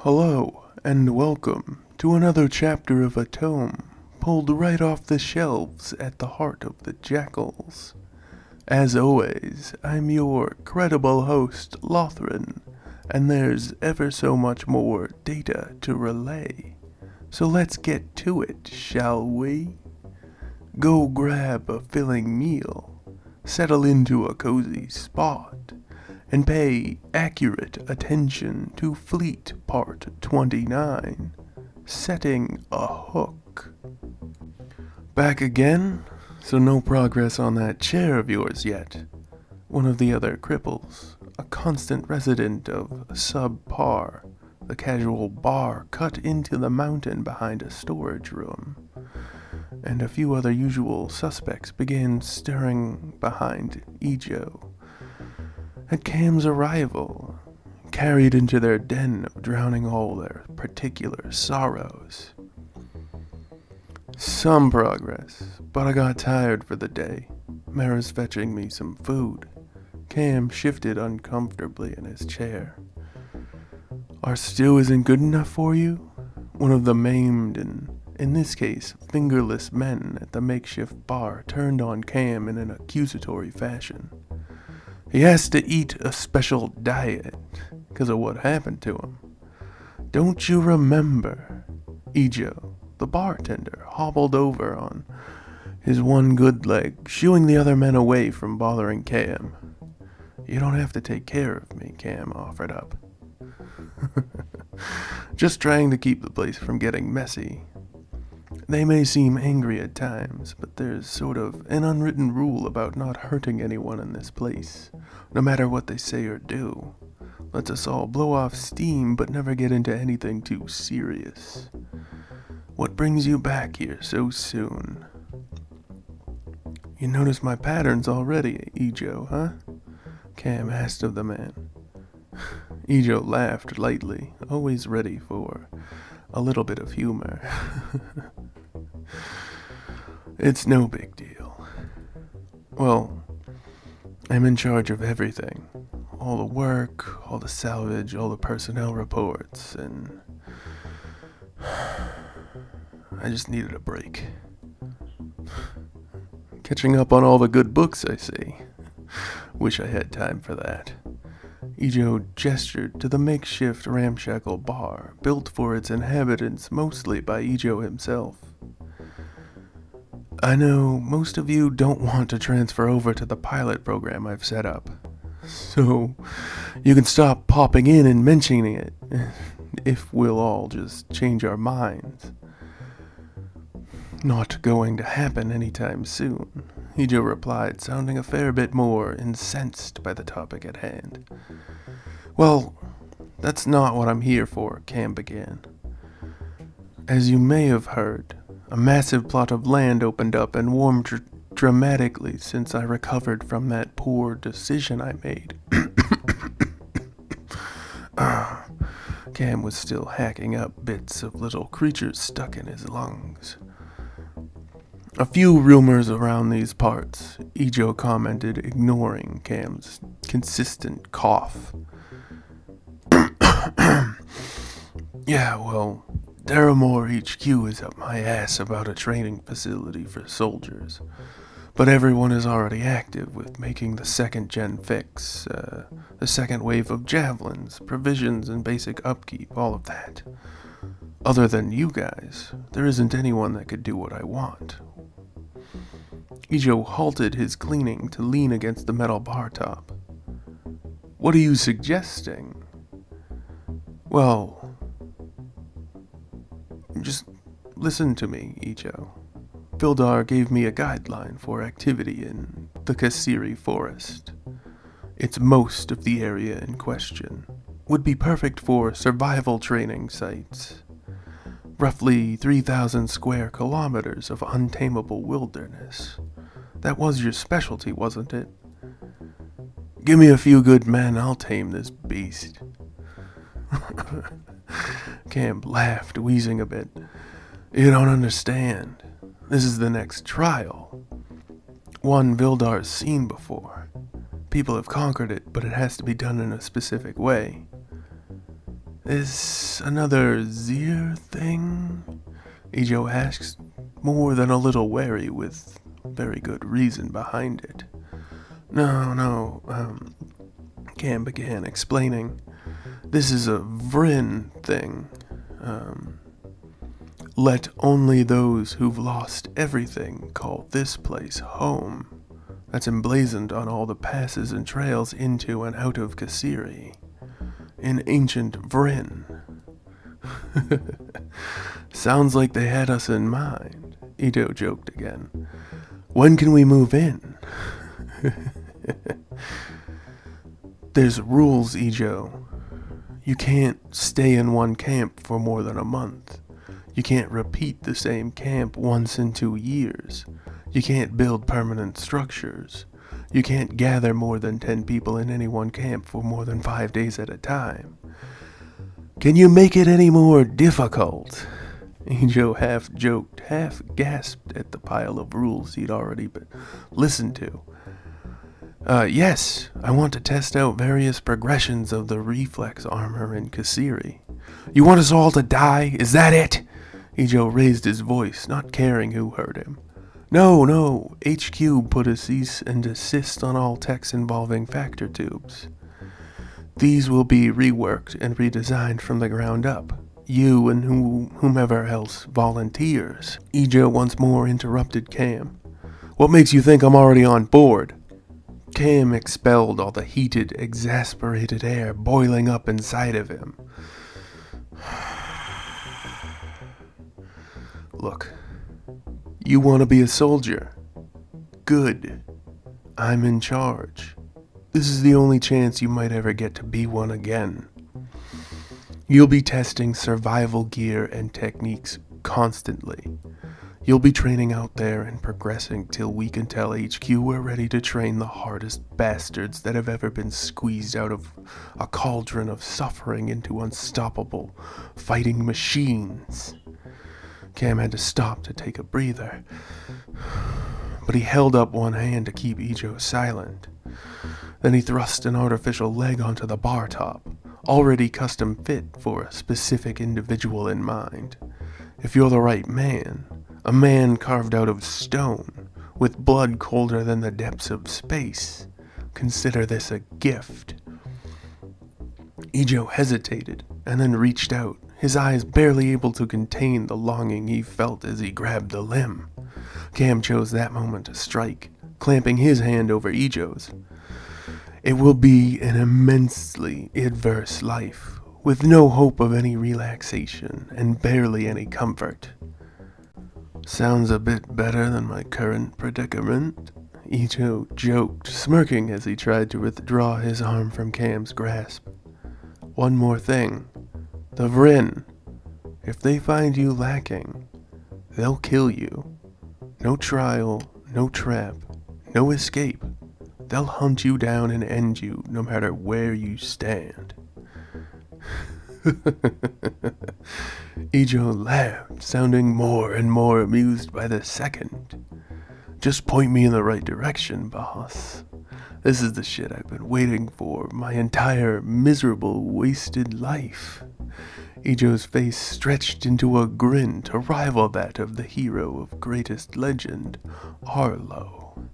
Hello, and welcome to another chapter of a tome pulled right off the shelves at the heart of the Jakuls. As always, I'm your credible host, Lothran, and there's ever so much more data to relay. So let's get to it, shall we? Go grab a filling meal, settle into a cozy spot, and pay accurate attention to Fleet Part 29, Setting a Hook. Back again? So no progress on that chair of yours yet. One of the other cripples, a constant resident of subpar, the casual bar cut into the mountain behind a storage room, and a few other usual suspects began stirring behind Ejo. At Cam's arrival, carried into their den of drowning all their particular sorrows. Some progress, but I got tired for the day. Mara's fetching me some food. Cam shifted uncomfortably in his chair. Our stew isn't good enough for you? One of the maimed and, in this case, fingerless men at the makeshift bar turned on Cam in an accusatory fashion. He has to eat a special diet because of what happened to him. Don't you remember? Ejo, the bartender, hobbled over on his one good leg, shooing the other men away from bothering Cam. You don't have to take care of me, Cam offered up. Just trying to keep the place from getting messy. They may seem angry at times, but there's sort of an unwritten rule about not hurting anyone in this place, no matter what they say or do. Lets us all blow off steam, but never get into anything too serious. What brings you back here so soon? You notice my patterns already, Ejo, huh? Cam asked of the man. Ejo laughed lightly, always ready for a little bit of humor. It's no big deal. Well, I'm in charge of everything. All the work, all the salvage, all the personnel reports, and I just needed a break. Catching up on all the good books, I see. Wish I had time for that. Ejo gestured to the makeshift ramshackle bar, built for its inhabitants mostly by Ejo himself. I know most of you don't want to transfer over to the pilot program I've set up, so you can stop popping in and mentioning it, if we'll all just change our minds. Not going to happen anytime soon, Ejo replied, sounding a fair bit more incensed by the topic at hand. Well, that's not what I'm here for, Cam began. As you may have heard, a massive plot of land opened up and warmed dramatically since I recovered from that poor decision I made. Cam was still hacking up bits of little creatures stuck in his lungs. A few rumors around these parts, Ejo commented, ignoring Cam's consistent cough. Yeah, well, Deramore HQ is up my ass about a training facility for soldiers, but everyone is already active with making the second-gen fix, the second wave of javelins, provisions, and basic upkeep, all of that. Other than you guys, there isn't anyone that could do what I want. Ejo halted his cleaning to lean against the metal bar top. What are you suggesting? Well, just listen to me, Ejo. Vildar gave me a guideline for activity in the Kasiri forest. It's most of the area in question. Would be perfect for survival training sites. Roughly 3,000 square kilometers of untamable wilderness. That was your specialty, wasn't it? Give me a few good men, I'll tame this beast. Cam laughed, wheezing a bit. You don't understand. This is the next trial. One Vildar's seen before. People have conquered it, but it has to be done in a specific way. Is another Zir thing? Ijo asks, more than a little wary with very good reason behind it. No, Cam began explaining. This is a Vrin thing. Let only those who've lost everything call this place home. That's emblazoned on all the passes and trails into and out of Kasiri. In ancient Vrin. Sounds like they had us in mind, Ito joked again. When can we move in? There's rules, Ijo. You can't stay in one camp for more than a month. You can't repeat the same camp once in 2 years. You can't build permanent structures. You can't gather more than 10 people in any one camp for more than 5 days at a time. Can you make it any more difficult? Ijo half joked, half gasped at the pile of rules he'd already listened to. Yes, I want to test out various progressions of the reflex armor in Kasiri. You want us all to die? Is that it? Ijo raised his voice, not caring who heard him. No, HQ put a cease and desist on all techs involving factor tubes. These will be reworked and redesigned from the ground up. You and whomever else volunteers. Ijo once more interrupted Cam. What makes you think I'm already on board? Cam expelled all the heated, exasperated air boiling up inside of him. Look, you want to be a soldier? Good. I'm in charge. This is the only chance you might ever get to be one again. You'll be testing survival gear and techniques constantly. You'll be training out there and progressing till we can tell HQ we're ready to train the hardest bastards that have ever been squeezed out of a cauldron of suffering into unstoppable fighting machines. Cam had to stop to take a breather, but he held up one hand to keep Ijo silent. Then he thrust an artificial leg onto the bar top, already custom fit for a specific individual in mind. If you're the right man, a man carved out of stone, with blood colder than the depths of space, consider this a gift. Ijo hesitated and then reached out, his eyes barely able to contain the longing he felt as he grabbed the limb. Cam chose that moment to strike, clamping his hand over Ijo's. It will be an immensely adverse life, with no hope of any relaxation and barely any comfort. Sounds a bit better than my current predicament, Ijo joked, smirking as he tried to withdraw his arm from Cam's grasp. One more thing. The Vrin. If they find you lacking, they'll kill you. No trial, no trap, no escape. They'll hunt you down and end you no matter where you stand. Ijo laughed, sounding more and more amused by the second. Just point me in the right direction, boss. This is the shit I've been waiting for my entire miserable, wasted life. Ijo's face stretched into a grin to rival that of the hero of greatest legend, Arlo.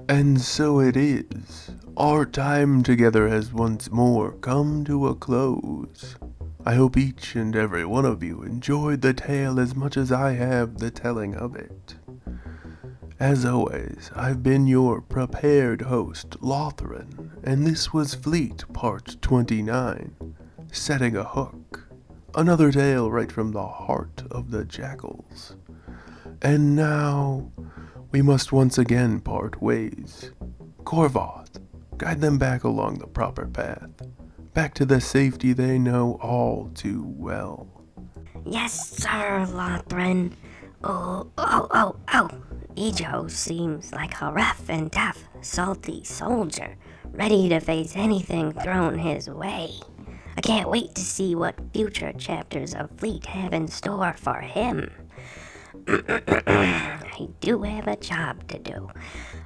And so it is. Our time together has once more come to a close. I hope each and every one of you enjoyed the tale as much as I have the telling of it. As always, I've been your prepared host, Lothran, and this was Fleet Part 29, Setting a Hook, another tale right from the heart of the Jakuls. And now, we must once again part ways. Korvoth, guide them back along the proper path, back to the safety they know all too well. Yes, sir, Lothran. Oh. Ijo seems like a rough and tough, salty soldier, ready to face anything thrown his way. I can't wait to see what future chapters of Fleet have in store for him. I do have a job to do.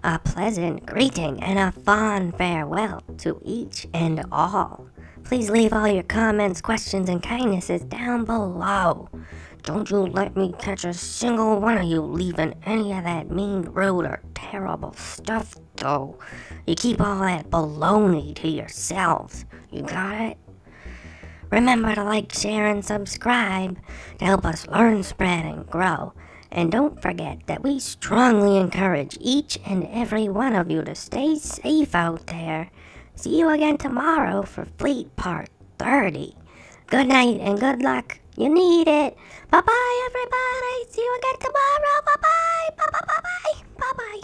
A pleasant greeting and a fond farewell to each and all. Please leave all your comments, questions, and kindnesses down below. Don't you let me catch a single one of you leaving any of that mean, rude, or terrible stuff, though. You keep all that baloney to yourselves. You got it? Remember to like, share, and subscribe to help us learn, spread, and grow. And don't forget that we strongly encourage each and every one of you to stay safe out there. See you again tomorrow for Fleet Part 30. Good night and good luck. You need it. Bye-bye, everybody. See you again tomorrow. Bye-bye. Bye-bye. Bye-bye. Bye-bye.